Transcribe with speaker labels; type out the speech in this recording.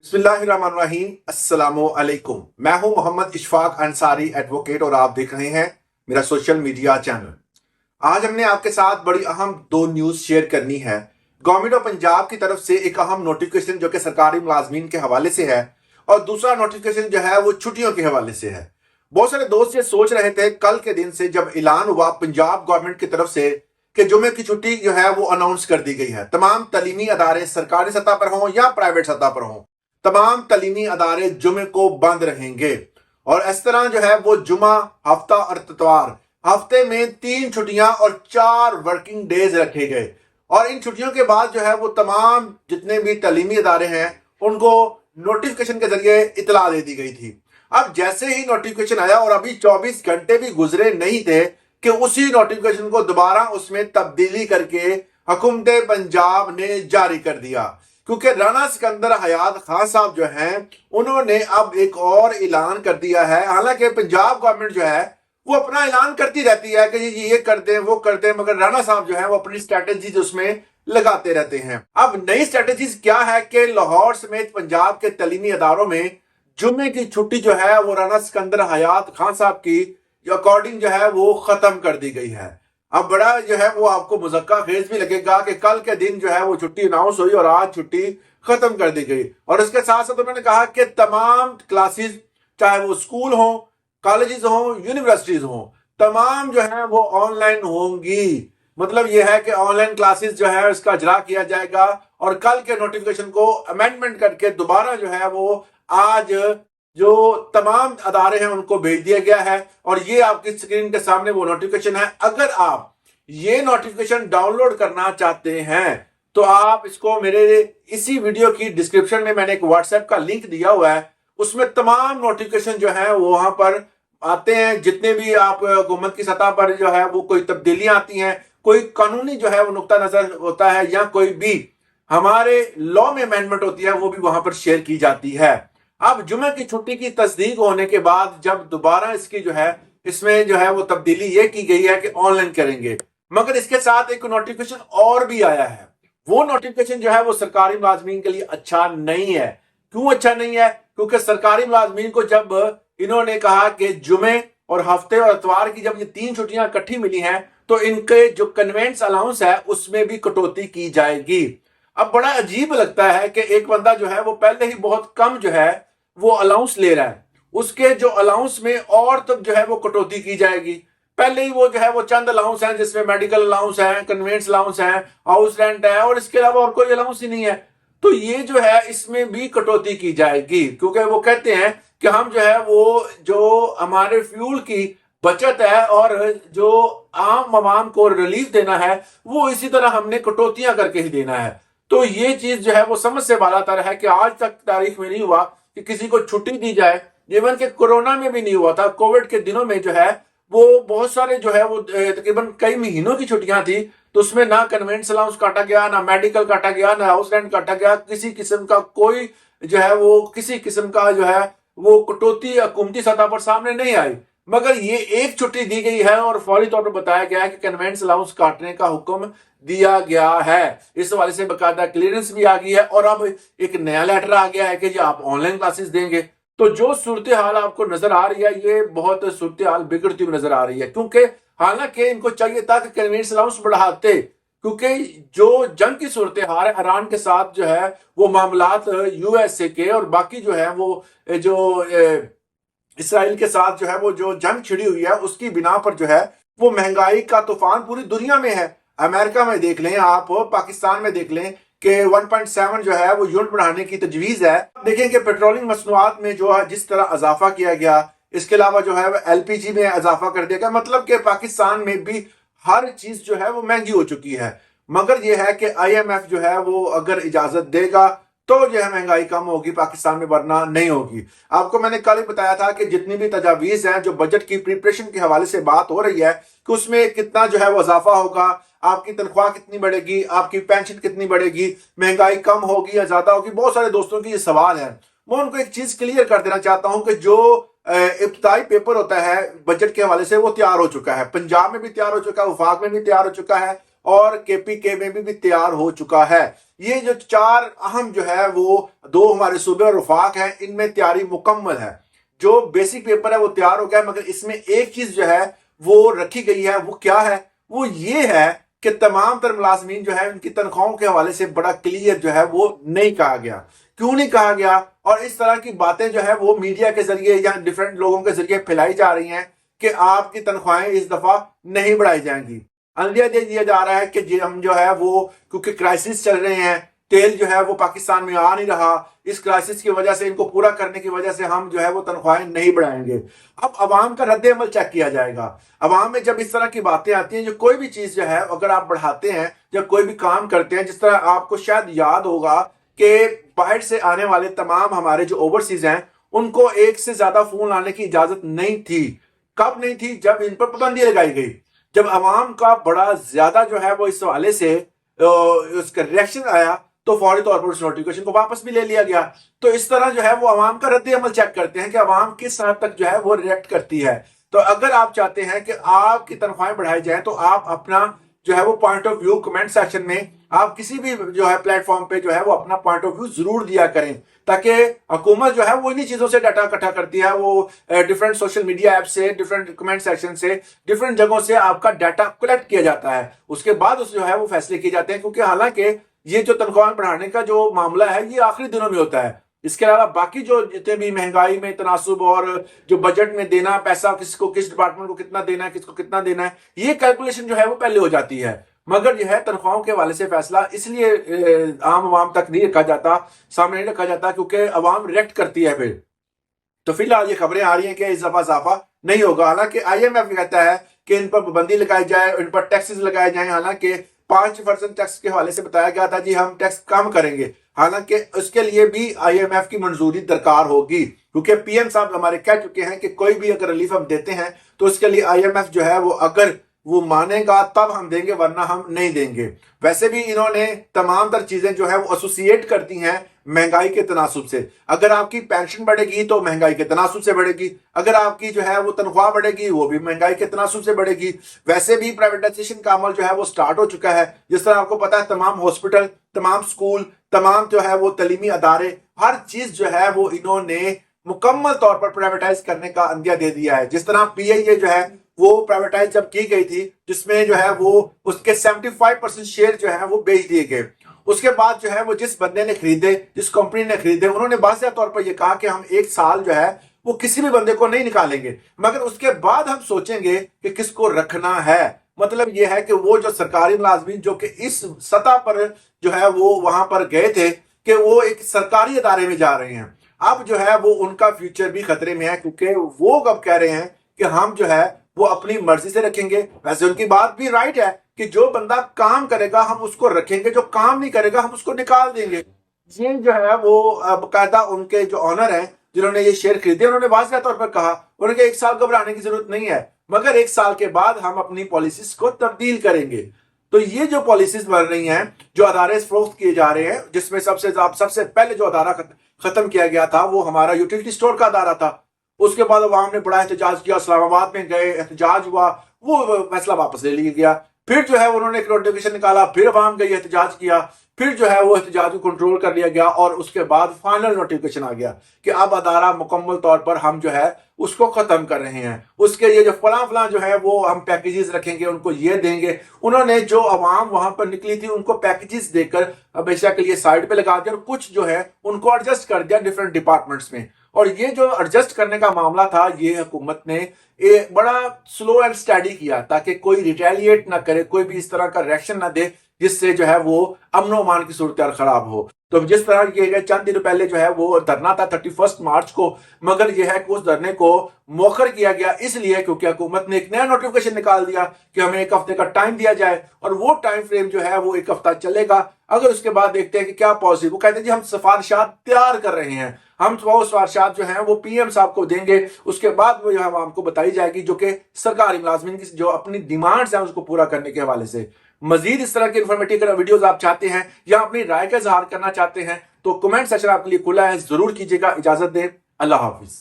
Speaker 1: बिस्मिल्लाहिर्रहमानिर्रहीम अस्सलामुअलैकुम। मैं हूं मोहम्मद इशफाक अंसारी एडवोकेट और आप देख रहे हैं मेरा सोशल मीडिया चैनल। आज हमने आपके साथ बड़ी अहम दो न्यूज़ शेयर करनी है। गवर्नमेंट ऑफ पंजाब की तरफ से एक अहम नोटिफिकेशन जो कि सरकारी मुलाजमीन के हवाले से है और दूसरा नोटिफिकेशन जो है वो छुट्टियों के हवाले से है। बहुत सारे दोस्त ये सोच रहे थे कल के दिन से जब ऐलान हुआ पंजाब गवर्नमेंट की तरफ से कि जुमे की छुट्टी जो है वो अनाउंस कर दी गई है। तमाम तालीमी अदारे सरकारी सतह पर हों या प्राइवेट सतह पर हों, तमाम तालीमी अदारे जुमे को बंद रहेंगे और इस तरह जो है वो जुमा, हफ्ता और इतवार, हफ्ते में 3 छुट्टियां और 4 वर्किंग डेज रखे गए। और इन छुट्टियों के बाद जो है वो तमाम जितने भी तालीमी अदारे हैं उनको नोटिफिकेशन के जरिए इतला दे दी गई थी। अब जैसे ही नोटिफिकेशन आया और अभी 24 घंटे भी गुजरे नहीं थे कि उसी नोटिफिकेशन को दोबारा उसमें तब्दीली करके हुकूमत पंजाब ने जारी कर दिया, क्योंकि राणा सिकंदर हयात खान साहब जो हैं उन्होंने अब एक और ऐलान कर दिया है। हालांकि पंजाब गवर्नमेंट जो है वो अपना ऐलान करती रहती है कि ये कर दें वो कर दें, मगर राणा साहब जो है वो अपनी स्ट्रेटेजीज उसमें लगाते रहते हैं। अब नई स्ट्रेटेजीज क्या है कि लाहौर समेत पंजाब के तालीमी अदारों में जुम्मे की छुट्टी जो है वो राणा सिकंदर हयात खान साहब की अकॉर्डिंग जो है वो खत्म कर दी गई है। अब बड़ा जो है वो आपको मुज़क्का खेज भी लगेगा कि कल के दिन जो है वो छुट्टी अनाउंस हुई और आज छुट्टी खत्म कर दी गई। और इसके साथ साथ उन्होंने कहा कि तमाम क्लासेस, चाहे वो स्कूल हो, कॉलेजेस हो, यूनिवर्सिटीज हो, तमाम जो है वो ऑनलाइन होंगी। मतलब यह है कि ऑनलाइन क्लासेस जो है उसका इजरा किया जाएगा और कल के नोटिफिकेशन को अमेंडमेंट करके दोबारा जो है वो आज जो तमाम अदारे हैं उनको भेज दिया गया है। और ये आपकी स्क्रीन के सामने वो नोटिफिकेशन है। अगर आप ये नोटिफिकेशन डाउनलोड करना चाहते हैं तो आप इसको मेरे इसी वीडियो की डिस्क्रिप्शन में मैंने एक व्हाट्सएप का लिंक दिया हुआ है, उसमें तमाम नोटिफिकेशन जो है वो वहां पर आते हैं। जितने भी आप हुकूमत की सतह पर जो है वो कोई तब्दीलियां आती हैं, कोई कानूनी जो है वो नुक्ता नजर होता है या कोई भी हमारे लॉ में अमेंडमेंट होती है वो भी वहां पर शेयर की जाती है। अब जुमे की छुट्टी की तस्दीक होने के बाद जब दोबारा इसकी जो है इसमें जो है वो तब्दीली ये की गई है कि ऑनलाइन करेंगे, मगर इसके साथ एक नोटिफिकेशन और भी आया है। वो नोटिफिकेशन जो है वो सरकारी मुलाजमीन के लिए अच्छा नहीं है। क्यों अच्छा नहीं है? क्योंकि सरकारी मुलाजमीन को जब इन्होंने कहा कि जुमे और हफ्ते और इतवार की जब ये 3 छुट्टियां इकट्ठी मिली हैं तो इनके जो कन्वेंस अलाउंस है उसमें भी कटौती की जाएगी। अब बड़ा अजीब लगता है कि एक बंदा जो है वो पहले ही बहुत कम जो है वो अलाउंस ले रहा है, उसके जो अलाउंस में और तब जो है वो कटौती की जाएगी। पहले ही वो जो है वो चंद अलाउंस हैं जिसमें मेडिकल अलाउंस है, कन्वेंस अलाउंस है, हाउस रेंट है और इसके अलावा और कोई अलाउंस ही नहीं है। तो ये जो है इसमें भी कटौती की जाएगी, क्योंकि वो कहते हैं कि हम जो है वो जो हमारे फ्यूल की बचत है और जो आम आवाम को रिलीफ देना है वो इसी तरह हमने कटौतियां करके ही देना है। तो ये चीज जो है वो समझ से बालातर है कि आज तक तारीख में नहीं हुआ कि किसी को छुट्टी दी जाए। इवन के कोरोना में भी नहीं हुआ था। कोविड के दिनों में जो है वो बहुत सारे जो है वो तकरीबन कई महीनों की छुट्टियां थी, तो उसमें ना कन्वेंस अलाउंस काटा गया, ना मेडिकल काटा गया, ना हाउस रेंट काटा गया, किसी किस्म का कोई जो है वो किसी किस्म का जो है वो कटौती हुकूमती सतह पर सामने नहीं आई। मगर ये एक छुट्टी दी गई है और फौरी तौर पर बताया गया है कि कन्वेंस अलाउंस काटने का हुक्म दिया गया है। इस हवाले से बाकायदा क्लियरेंस भी आ गई है और अब एक नया लेटर आ गया है कि जी आप ऑनलाइन क्लासेस देंगे। तो जो सूरत हाल आपको नजर आ रही है ये बहुत सूरत हाल बिगड़ती हुई नजर आ रही है, क्योंकि हालांकि इनको चाहिए था कि कन्वेंस अलाउंस बढ़ाते, क्योंकि जो जंग की सूरत हाल है ईरान के साथ जो है वो मामलात यूएसए के और बाकी जो है वो जो इसराइल के साथ जो है वो जो जंग छिड़ी हुई है उसकी बिना पर जो है वो महंगाई का तूफान पूरी दुनिया में है। अमेरिका में देख लें आप, पाकिस्तान में देख लें कि 1.7 जो है वो यूनिट बढ़ाने की तजवीज है। देखें कि पेट्रोलियम मसनूआत में जो है जिस तरह इजाफा किया गया, इसके अलावा जो है एलपीजी में इजाफा कर दिया गया, मतलब कि पाकिस्तान में भी हर चीज जो है वो महंगी हो चुकी है। मगर यह है कि आईएमएफ जो है वो अगर इजाजत देगा तो जो है महंगाई कम होगी पाकिस्तान में, वरना नहीं होगी। आपको मैंने कल ही बताया था कि जितनी भी तजावीज हैं जो बजट की प्रिपरेशन के हवाले से बात हो रही है कि उसमें कितना जो है वो इजाफा होगा, आपकी तनख्वाह कितनी बढ़ेगी, आपकी पेंशन कितनी बढ़ेगी, महंगाई कम होगी या ज्यादा होगी। बहुत सारे दोस्तों की ये सवाल है। मैं उनको एक चीज क्लियर कर देना चाहता हूं कि जो इब्तिदाई पेपर होता है बजट के हवाले से वो तैयार हो चुका है, पंजाब में भी तैयार हो चुका है, वफाक में भी तैयार हो चुका है اور KPK में भी तैयार हो चुका है। ये जो 4 अहम जो है वो 2 हमारे सूबे और वफाक हैं, इनमें तैयारी मुकम्मल है। जो बेसिक पेपर है वो तैयार हो गया, मगर इसमें एक चीज जो है वो रखी गई है। वो क्या है? वो ये है कि तमाम तर मुलाजमीन जो है उनकी तनख्वाहों के हवाले से बड़ा क्लियर जो है वो नहीं कहा गया। क्यों नहीं कहा गया? और इस तरह की बातें जो है वो मीडिया के जरिए या डिफरेंट लोगों के जरिए फैलाई जा रही हैं कि आपकी तनख्वाहें इस दफा नहीं बढ़ाई जाएंगी। अंदिया दे दिया जा रहा है कि हम जो है वो क्योंकि क्राइसिस चल रहे हैं, तेल जो है वो पाकिस्तान में आ नहीं रहा, इस क्राइसिस की वजह से, इनको पूरा करने की वजह से हम जो है वो तनख्वाहें नहीं बढ़ाएंगे। अब अवाम का रद्द अमल चेक किया जाएगा। अवाम में जब इस तरह की बातें आती हैं, जो कोई भी चीज जो है अगर आप बढ़ाते हैं, जब कोई भी काम करते हैं, जिस तरह आपको शायद याद होगा कि बाहर से आने वाले तमाम हमारे जो ओवरसीज हैं उनको एक से ज्यादा फोन लाने की इजाजत नहीं थी। कब नहीं थी? जब इन पर पाबंदी लगाई गई, जब अवाम का बड़ा ज्यादा जो है वो इस हवाले से उसका रिएक्शन आया तो फौरी तौर पर उस नोटिफिकेशन को वापस भी ले लिया गया। तो इस तरह जो है वो अवाम का रद्द अमल चेक करते हैं कि अवाम किस हद तक जो है वो रिएक्ट करती है। तो अगर आप चाहते हैं कि आपकी तनख्वाहें बढ़ाई जाए तो आप अपना जो है वो point of view comment section में, आप किसी भी जो है प्लेटफॉर्म पे जो है वो अपना पॉइंट ऑफ व्यू जरूर दिया करें, ताकि हुकूमत जो है वो इन्हीं चीजों से डाटा इकट्ठा करती है। वो डिफरेंट सोशल मीडिया ऐप से, डिफरेंट कमेंट सेक्शन से, डिफरेंट जगहों से आपका डाटा कलेक्ट किया जाता है। उसके बाद उस जो है वो फैसले किए जाते हैं, क्योंकि हालांकि ये जो तनख्वाह बढ़ाने का जो मामला है ये आखिरी दिनों में होता है। इसके अलावा बाकी जो जितने भी महंगाई में तनासुब और जो बजट में देना पैसा, किसको किस डिपार्टमेंट को कितना देना है, किसको कितना देना है, ये कैलकुलेशन जो है वो पहले हो जाती है। मगर जो है तनख्वाहों के हवाले से फैसला इसलिए आम आवाम तक नहीं रखा जाता, सामने नहीं रखा जाता, क्योंकि अवाम रिएक्ट करती है फिर। तो फिलहाल ये खबरें आ रही हैं कि इस दफा इजाफा नहीं होगा। हालांकि IMF कहता है कि इन पर पाबंदी लगाई जाए, इन पर टैक्सेस लगाए जाए। हालांकि 5% टैक्स के हवाले से बताया गया था जी हम टैक्स कम करेंगे, हालांकि उसके लिए भी IMF की मंजूरी दरकार होगी, क्योंकि PM साहब हमारे कह चुके हैं कि कोई भी अगर रिलीफ हम देते हैं तो उसके लिए IMF जो है वो अगर वो मानेगा तब हम देंगे, वरना हम नहीं देंगे। वैसे भी इन्होंने तमाम तर चीजें जो है वो एसोसिएट करती हैं महंगाई के तनासुब से। अगर आपकी पेंशन बढ़ेगी तो महंगाई के तनासुब से बढ़ेगी, अगर आपकी जो है वो तनख्वाह बढ़ेगी वो भी महंगाई के तनासुब से बढ़ेगी। वैसे भी प्राइवेटाइजेशन का अमल जो है वो स्टार्ट हो चुका है। जिस तरह आपको पता है तमाम हॉस्पिटल, तमाम स्कूल, तमाम जो है वो तलीमी अदारे, हर चीज जो है वो इन्होंने मुकम्मल तौर पर प्राइवेटाइज करने का अंदिया दे दिया है। जिस तरह PIA जो है वो प्राइवेटाइज जब की गई थी, जिसमें जो है वो उसके 75% शेयर जो है वो बेच दिए गए। उसके बाद जो है वो जिस बंदे ने खरीदे, जिस कंपनी ने खरीदे, उन्होंने वाज़ेह तौर पर यह कहा कि हम 1 साल जो है वो किसी भी बंदे को नहीं निकालेंगे, मगर उसके बाद हम सोचेंगे कि किसको रखना है। मतलब यह है कि वो जो सरकारी मुलाजमीन जो कि इस सतह पर जो है वो वहां पर गए थे कि वो एक सरकारी अदारे में जा रहे हैं, अब जो है वो उनका फ्यूचर भी खतरे में है, क्योंकि वो अब कह रहे हैं कि हम जो है वो अपनी मर्जी से रखेंगे। वैसे उनकी बात भी राइट है कि जो बंदा काम करेगा हम उसको रखेंगे, जो काम नहीं करेगा हम उसको निकाल देंगे। ये जो है वो बाकायदा उनके जो ऑनर हैं जिन्होंने ये शेयर खरीदे, उन्होंने वाज़ेह तौर पर कहा उन्हें 1 साल घबराने की जरूरत नहीं है, मगर 1 साल के बाद हम अपनी पॉलिसीज को तब्दील करेंगे। तो ये जो पॉलिसीज बन रही हैं, जो अदारे फरोख्त किए जा रहे हैं, जिसमें सबसे पहले जो अदारा खत्म किया गया था वो हमारा यूटिलिटी स्टोर का अदारा था। उसके बाद अवाम ने बड़ा एहतजाज किया, इस्लामाबाद में गए, एहतजाज हुआ, वो फैसला वापस ले लिया गया। फिर जो है उन्होंने एक नोटिफिकेशन निकाला, फिर अवाम गई, एहतजाज किया, फिर जो है वो एहतजाज को कंट्रोल कर लिया गया और उसके बाद फाइनल नोटिफिकेशन आ गया कि अब अदारा मुकम्मल तौर पर हम जो है उसको खत्म कर रहे हैं। उसके ये जो फलां जो है वो हम पैकेजेस रखेंगे, उनको ये देंगे। उन्होंने जो अवाम वहां पर निकली थी उनको पैकेजेस देकर हमेशा के लिए साइड पे लगा दिया और कुछ जो है उनको एडजस्ट कर दिया डिफरेंट डिपार्टमेंट्स में। और ये जो एडजस्ट करने का मामला था ये हुकूमत ने बड़ा स्लो एंड स्टडी किया ताकि कोई रिटेलिएट ना करे, कोई भी इस तरह का रिएक्शन ना दे जिससे जो है वो अमन व अमान की सूरत खराब हो। तो जिस तरह ये चंद दिन पहले जो है वो धरना था 31 मार्च को, मगर यह है कि उस धरने को मौखर किया गया इसलिए क्योंकि हुकूमत ने एक नया नोटिफिकेशन निकाल दिया कि हमें 1 हफ्ते का टाइम दिया जाए और वो टाइम फ्रेम जो है वो 1 हफ्ता चलेगा। अगर उसके बाद देखते हैं कि क्या पॉलिसी, वो कहते हैं जी हम सिफारिशात तैयार कर रहे हैं, हम वो सिफारिशात जो है वो PM साहब को देंगे, उसके बाद वो यहाँ आपको बताई जाएगी जो कि सरकारी मुलाजमीन की जो अपनी डिमांड्स हैं उसको पूरा करने के हवाले से। मजीद इस तरह के इन्फॉर्मेटिव वीडियोस आप चाहते हैं या अपनी राय का इजहार करना चाहते हैं तो कमेंट सेक्शन आपके लिए खुला है, जरूर कीजिएगा। इजाजत दें, अल्लाह हाफिज।